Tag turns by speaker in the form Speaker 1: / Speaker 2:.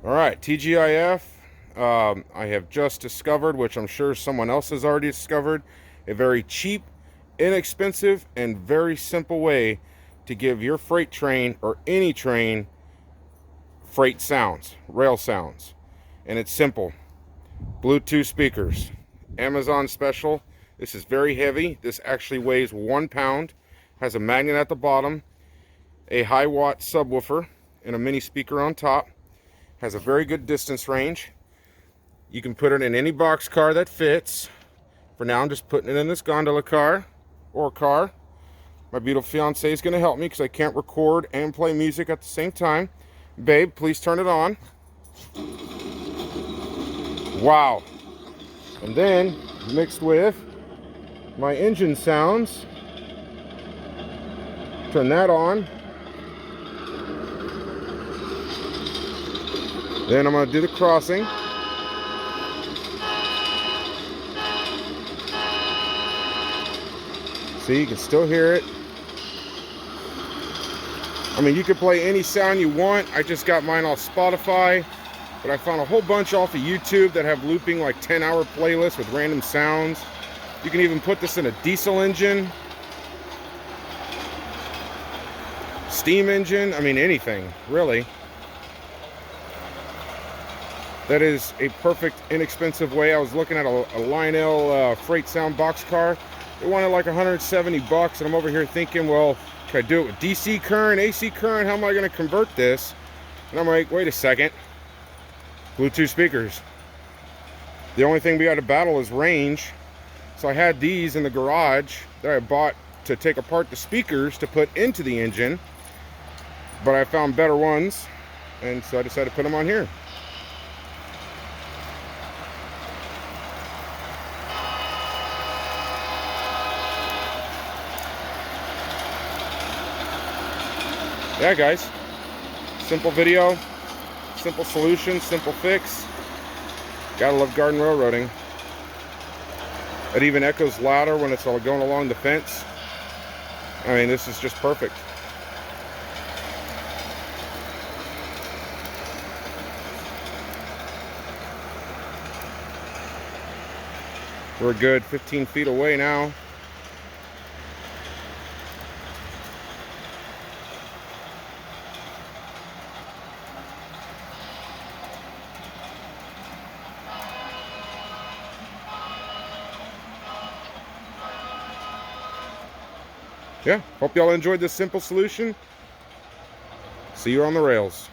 Speaker 1: All right, TGIF. I have just discovered, which I'm sure someone else has already discovered, a very cheap, inexpensive, and very simple way to give your freight train or any train freight sounds, rail sounds. And it's simple. Bluetooth speakers. Amazon special. This is very heavy. This actually weighs 1 pound. Has a magnet at the bottom, a high watt subwoofer, and a mini speaker on top. Has a very good distance range. You can put it in any box car that fits. For now, I'm just putting it in this gondola car or car. My beautiful fiance is going to help me because I can't record and play music at the same time. Babe, please turn it on. Wow. And then mixed with my engine sounds. Turn that on. Then I'm going to do the crossing. See, you can still hear it. I mean, you can play any sound you want. I just got mine off Spotify, but I found a whole bunch off of YouTube that have looping like 10-hour playlists with random sounds. You can even put this in a diesel engine, steam engine, I mean anything, really. That is a perfect, inexpensive way. I was looking at a Lionel Freight Sound box car. They wanted like 170 bucks, and I'm over here thinking, well, can I do it with DC current, AC current? How am I going to convert this? And I'm like, wait a second. Bluetooth speakers. The only thing we got to battle is range. So I had these in the garage that I bought to take apart the speakers to put into the engine, but I found better ones, and so I decided to put them on here. Yeah, guys, simple video, simple solution, simple fix. Gotta love garden railroading. It even echoes louder when it's all going along the fence. I mean, this is just perfect. We're a good 15 feet away now. Yeah, hope y'all enjoyed this simple solution. See you on the rails.